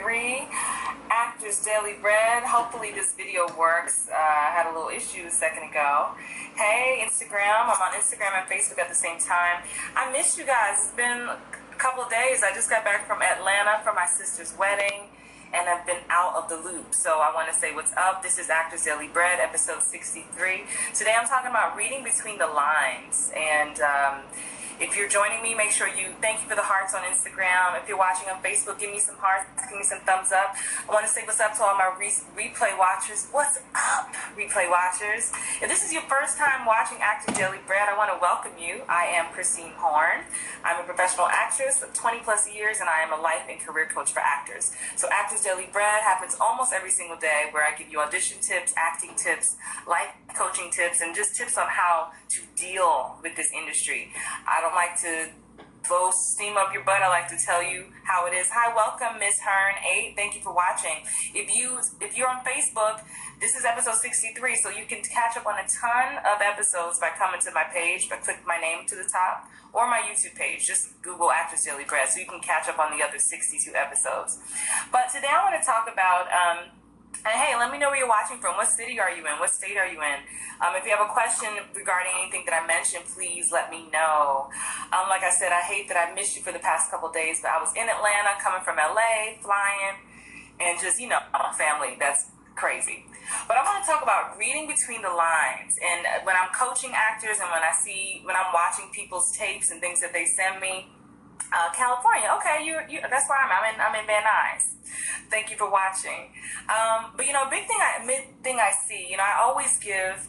63, Actors Daily Bread. Hopefully this video works. I had a little issue a second ago. Hey, Instagram. I'm on Instagram and Facebook at the same time. I missed you guys. It's been a couple of days. I just got back from Atlanta for my sister's wedding, and I've been out of the loop. So I want to say what's up. This is Actors Daily Bread, episode 63. Today I'm talking about reading between the lines. And if you're joining me, make sure you thank you for the hearts on Instagram. If you're watching on Facebook, give me some hearts, give me some thumbs up. I want to say what's up to all my replay watchers. What's up, replay watchers? If this is your first time watching Actors Daily Bread, I want to welcome you. I am Christine Horn. I'm a professional actress of 20 plus years, and I am a life and career coach for actors. So Actors Daily Bread happens almost every single day, where I give you audition tips, acting tips, life coaching tips, and just tips on how to deal with this industry. I don't like to blow steam up your butt. I like to tell you how it is. Hi, welcome, Miss Hearn 8. Thank you for watching. If you're on Facebook, this is episode 63, so you can catch up on a ton of episodes by coming to my page, by clicking my name to the top, or my YouTube page. Just Google Actors Daily Bread, so you can catch up on the other 62 episodes. But today I want to talk about and hey, let me know where you're watching from. What city are you in? What state are you in? If you have a question regarding anything that I mentioned, please let me know. Like I said, I hate that I missed you for the past couple days, but I was in Atlanta, coming from LA, flying, and just, family. That's crazy. But I want to talk about reading between the lines. And when I'm coaching actors and when I'm watching people's tapes and things that they send me, California, okay, that's where I'm in Van Nuys. Thank you for watching. But big thing I see, I always give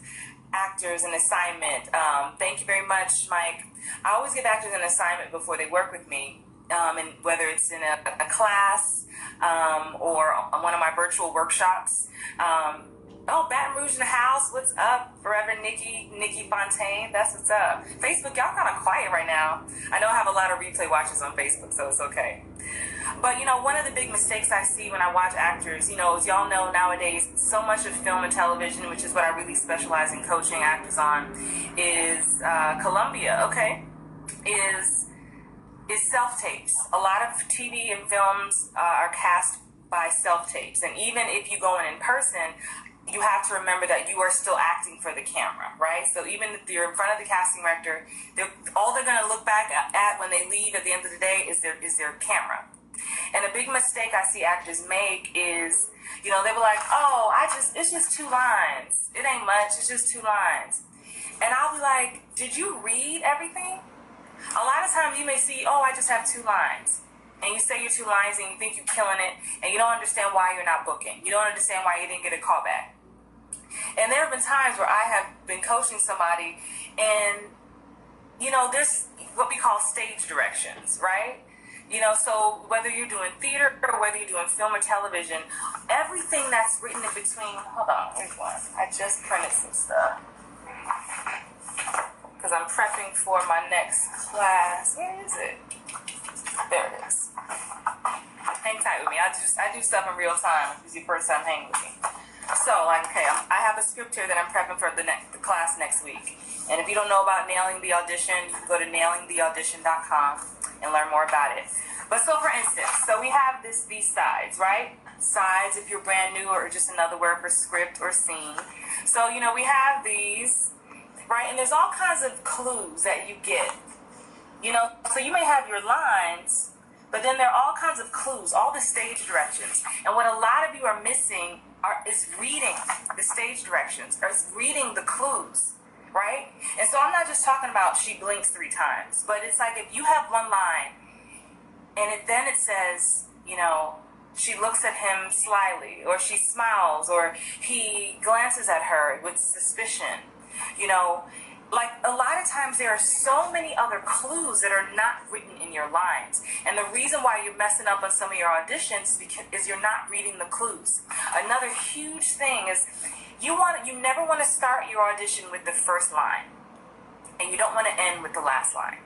actors an assignment. Thank you very much, Mike. I always give actors an assignment before they work with me, and whether it's in a class or one of my virtual workshops. Oh, Baton Rouge in the house. What's up? Forever Nikki Fontaine. That's what's up. Facebook, y'all kind of quiet right now. I know I have a lot of replay watchers on Facebook, so it's okay. But, one of the big mistakes I see when I watch actors, as y'all know nowadays, so much of film and television, which is what I really specialize in coaching actors on, is Columbia, okay, is self-tapes. A lot of TV and films are cast by self-tapes. And even if you go in person, you have to remember that you are still acting for the camera, right? So even if you're in front of the casting director, all they're going to look back at when they leave at the end of the day is their camera. And a big mistake I see actors make is, they were like, oh, it's just 2 lines. It ain't much. It's just 2 lines. And I'll be like, did you read everything? A lot of times you may see, oh, I just have 2 lines. And you say your 2 lines and you think you're killing it, and you don't understand why you're not booking. You don't understand why you didn't get a call back. And there have been times where I have been coaching somebody, and, there's what we call stage directions, right? So whether you're doing theater or whether you're doing film or television, everything that's written in between, hold on, here's one. I just printed some stuff because I'm prepping for my next class. Where is it? There it is. Hang tight with me. I do stuff in real time. If it's your first time hanging with me. So, I have a script here that I'm prepping for the class next week. And if you don't know about Nailing the Audition, you can go to nailingtheaudition.com and learn more about it. But so, for instance, we have these sides, right? Sides, if you're brand new, or just another word for script or scene. So, we have these, right? And there's all kinds of clues that you get. So you may have your lines, but then there are all kinds of clues, all the stage directions. And what a lot of you are missing is reading the stage directions, or is reading the clues, right? And so I'm not just talking about she blinks 3 times, but it's like if you have one line, and then it says, she looks at him slyly, or she smiles, or he glances at her with suspicion, Like, a lot of times there are so many other clues that are not written in your lines. And the reason why you're messing up on some of your auditions is you're not reading the clues. Another huge thing is you never want to start your audition with the first line. And you don't want to end with the last line.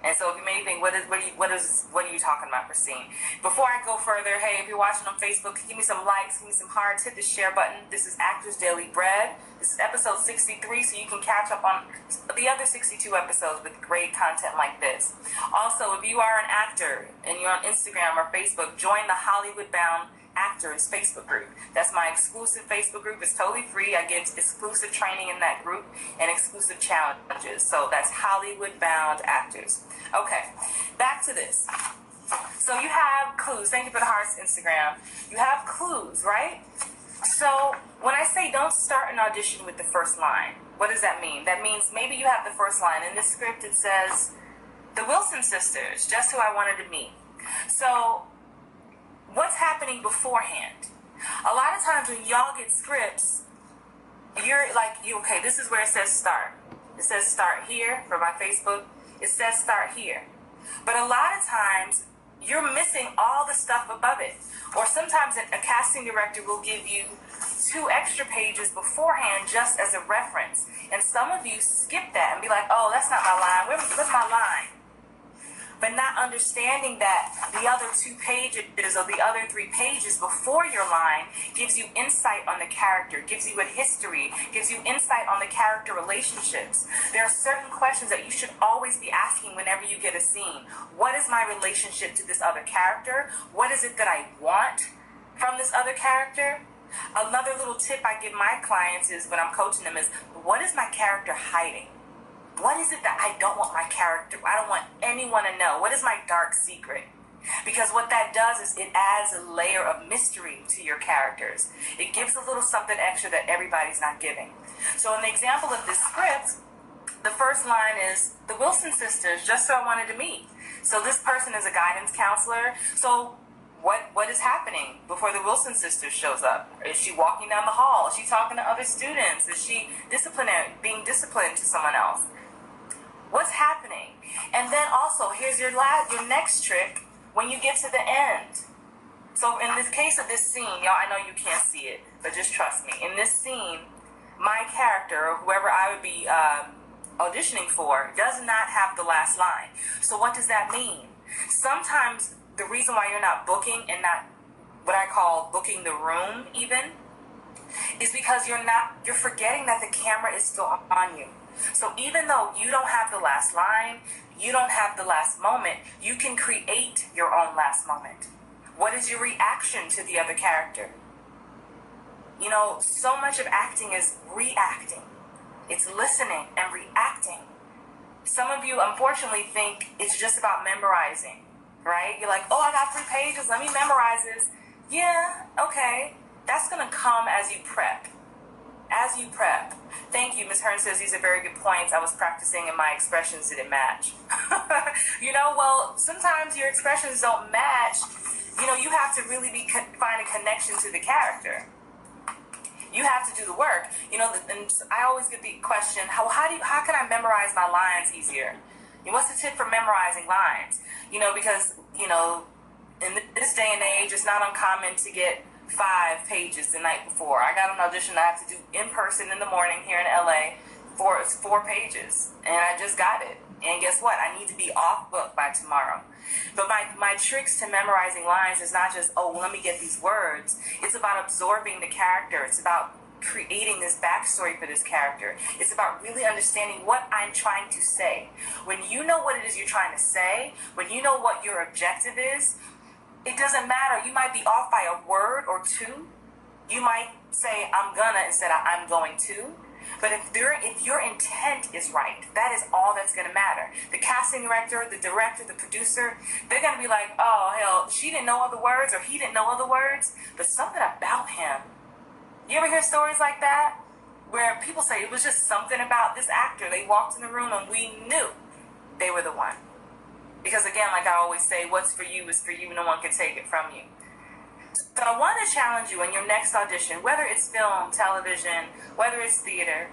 And so if you may think, what are you talking about, Christine? Before I go further, hey, if you're watching on Facebook, give me some likes, give me some hearts, hit the share button. This is Actors Daily Bread. This is episode 63, so you can catch up on the other 62 episodes with great content like this. Also, if you are an actor and you're on Instagram or Facebook, join the Hollywood Bound Actors Facebook group. That's my exclusive Facebook group. It's totally free. I give exclusive training in that group and exclusive challenges. So that's Hollywood Bound Actors. Okay, back to this. So you have clues. Thank you for the hearts, Instagram. You have clues, right? So when I say don't start an audition with the first line, what does that mean? That means maybe you have the first line. In this script it says, the Wilson sisters, just who I wanted to meet. So what's happening beforehand? A lot of times when y'all get scripts, you're like, okay, this is where it says start. It says start here for my Facebook. It says start here. But a lot of times you're missing all the stuff above it. Or sometimes a casting director will give you 2 extra pages beforehand just as a reference. And some of you skip that and be like, oh, that's not my line. Where's my line? But not understanding that the other 2 pages or the other 3 pages before your line gives you insight on the character, gives you a history, gives you insight on the character relationships. There are certain questions that you should always be asking whenever you get a scene. What is my relationship to this other character? What is it that I want from this other character? Another little tip I give my clients is when I'm coaching them is, what is my character hiding? What is it that I don't want my character, I don't want anyone to know? What is my dark secret? Because what that does is it adds a layer of mystery to your characters. It gives a little something extra that everybody's not giving. So in the example of this script, the first line is, the Wilson sisters, just so I wanted to meet. So this person is a guidance counselor. So what is happening before the Wilson sisters shows up? Is she walking down the hall? Is she talking to other students? Is she being disciplined to someone else? What's happening? And then also, here's your next trick when you get to the end. So in this case of this scene, y'all, I know you can't see it, but just trust me. In this scene, my character, or whoever I would be auditioning for, does not have the last line. So what does that mean? Sometimes the reason why you're not booking and not what I call booking the room even, is because you're forgetting that the camera is still on you. So even though you don't have the last line, you don't have the last moment, you can create your own last moment. What is your reaction to the other character? You know, so much of acting is reacting. It's listening and reacting. Some of you, unfortunately, think it's just about memorizing, right? You're like, oh, I got 3 pages, let me memorize this. Yeah, okay. That's going to come as you prep. As you prep. Thank you. Ms. Hearn says these are very good points. I was practicing and my expressions didn't match. You know, well, sometimes your expressions don't match. You know, you have to really find a connection to the character. You have to do the work. You know, and I always get the question, how can I memorize my lines easier? You know, what's the tip for memorizing lines? You know, because, you know, in this day and age, it's not uncommon to get 5 pages the night before. I got an audition I have to do in person in the morning here in LA. It's 4 pages, and I just got it. And guess what? I need to be off book by tomorrow. But my tricks to memorizing lines is not just, oh, let me get these words. It's about absorbing the character. It's about creating this backstory for this character. It's about really understanding what I'm trying to say. When you know what it is you're trying to say, when you know what your objective is, it doesn't matter. You might be off by a word or 2. You might say, I'm gonna instead of I'm going to. But if your intent is right, that is all that's gonna matter. The casting director, the director, the producer, they're gonna be like, oh, hell, she didn't know other words or he didn't know other words, but something about him. You ever hear stories like that? Where people say it was just something about this actor. They walked in the room and we knew they were the one. Because again, like I always say, what's for you is for you. No one can take it from you. So I want to challenge you in your next audition, whether it's film, television, whether it's theater,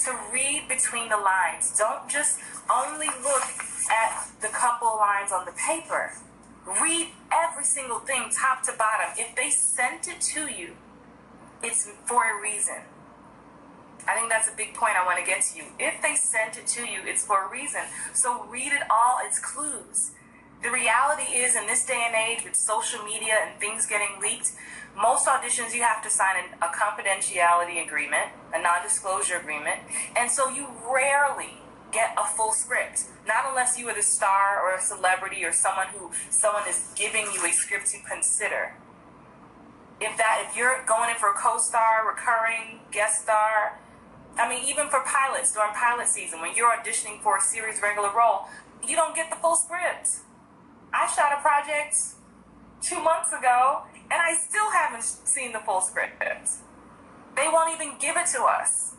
to read between the lines. Don't just only look at the couple lines on the paper. Read every single thing top to bottom. If they sent it to you, it's for a reason. I think that's a big point I want to get to you. If they sent it to you, it's for a reason. So read it all, it's clues. The reality is, in this day and age with social media and things getting leaked, most auditions you have to sign a confidentiality agreement, a non-disclosure agreement, and so you rarely get a full script. Not unless you are the star or a celebrity or someone is giving you a script to consider. If you're going in for a co-star, recurring, guest star, I mean, even for pilots during pilot season, when you're auditioning for a series regular role, you don't get the full script. I shot a project 2 months ago, and I still haven't seen the full script. They won't even give it to us.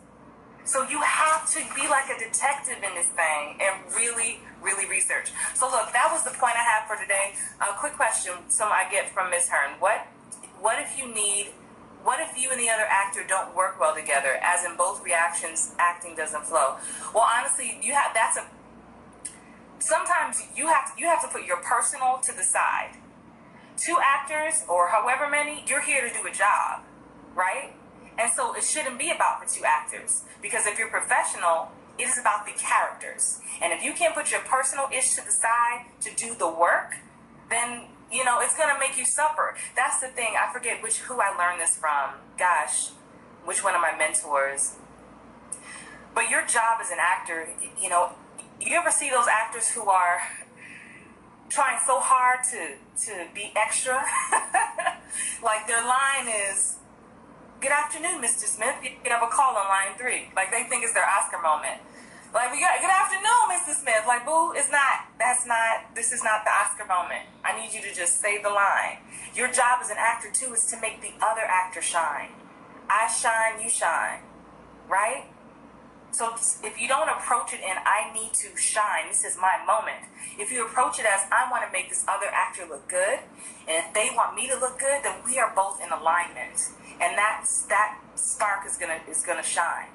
So you have to be like a detective in this thing and really, really research. So look, that was the point I have for today. A quick question I get from Ms. Hearn. What if you and the other actor don't work well together, as in both reactions, acting doesn't flow? Well, honestly, sometimes you have to put your personal to the side. 2 actors, or however many, you're here to do a job, right? And so it shouldn't be about the 2 actors, because if you're professional, it is about the characters. And if you can't put your personal ish to the side to do the work, then it's gonna make you suffer. That's the thing. I forget who I learned this from. Gosh, which one of my mentors? But your job as an actor, you ever see those actors who are trying so hard to be extra? Like their line is, "Good afternoon, Mr. Smith. You have a call on line 3." Like they think it's their Oscar moment. Like, "Good afternoon, Mr. Smith." Like, boo, this is not the Oscar moment. I need you to just say the line. Your job as an actor, too, is to make the other actor shine. I shine, you shine, right? So if you don't approach it in, "I need to shine, this is my moment," if you approach it as, "I want to make this other actor look good, and if they want me to look good, then we are both in alignment," and that spark is gonna shine.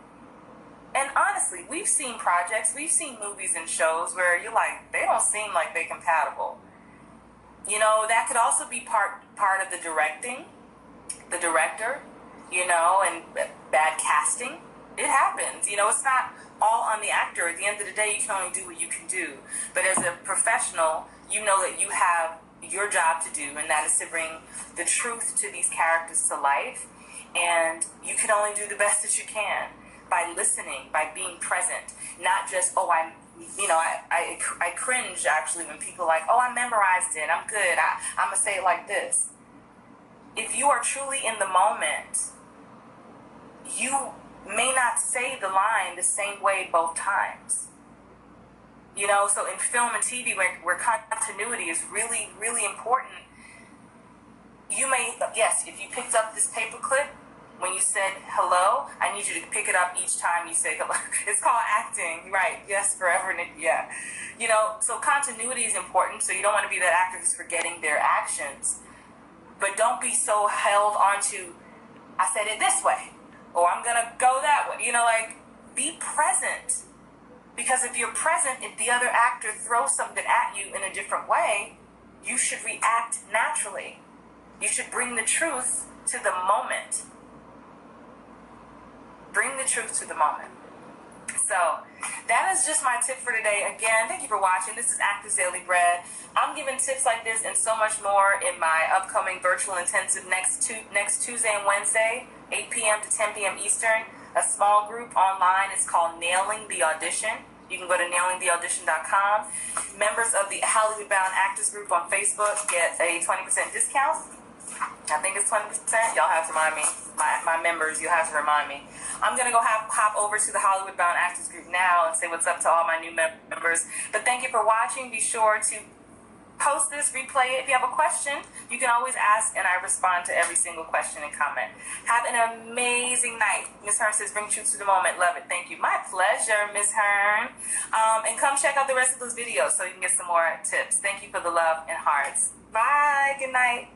And honestly, we've seen projects, we've seen movies and shows where you're like, they don't seem like they're compatible. That could also be part of the director, and bad casting. It happens. It's not all on the actor. At the end of the day, you can only do what you can do. But as a professional, you know that you have your job to do, and that is to bring the truth to these characters to life. And you can only do the best that you can by listening, by being present, not just, I cringe actually when people are like, "Oh, I memorized it, I'm good, I'm gonna say it like this." If you are truly in the moment, you may not say the line the same way both times. So in film and TV, where continuity is really, really important, if you picked up this paper clip, when you said hello, I need you to pick it up each time you say hello. It's called acting, right? Yes, forever, yeah. So continuity is important, so you don't want to be that actor who's forgetting their actions. But don't be so held onto, "I said it this way," or "I'm going to go that way." Be present. Because if you're present, if the other actor throws something at you in a different way, you should react naturally. You should bring the truth to the moment. Bring the truth to the moment. So that is just my tip for today. Again, thank you for watching. This is Actors Daily Bread. I'm giving tips like this and so much more in my upcoming virtual intensive next Tuesday and Wednesday, 8 p.m. to 10 p.m. Eastern. A small group online. It's called Nailing the Audition. You can go to nailingtheaudition.com. Members of the Hollywood Bound Actors Group on Facebook get a 20% discount. I think it's 20%. Y'all have to remind me. My members, you'll have to remind me. I'm going to go hop over to the Hollywood Bound Actors Group now and say what's up to all my new members. But thank you for watching. Be sure to post this, replay it. If you have a question, you can always ask, and I respond to every single question and comment. Have an amazing night. Ms. Hearn says, "Bring truth to the moment." Love it. Thank you. My pleasure, Ms. Hearn. And come check out the rest of those videos so you can get some more tips. Thank you for the love and hearts. Bye. Good night.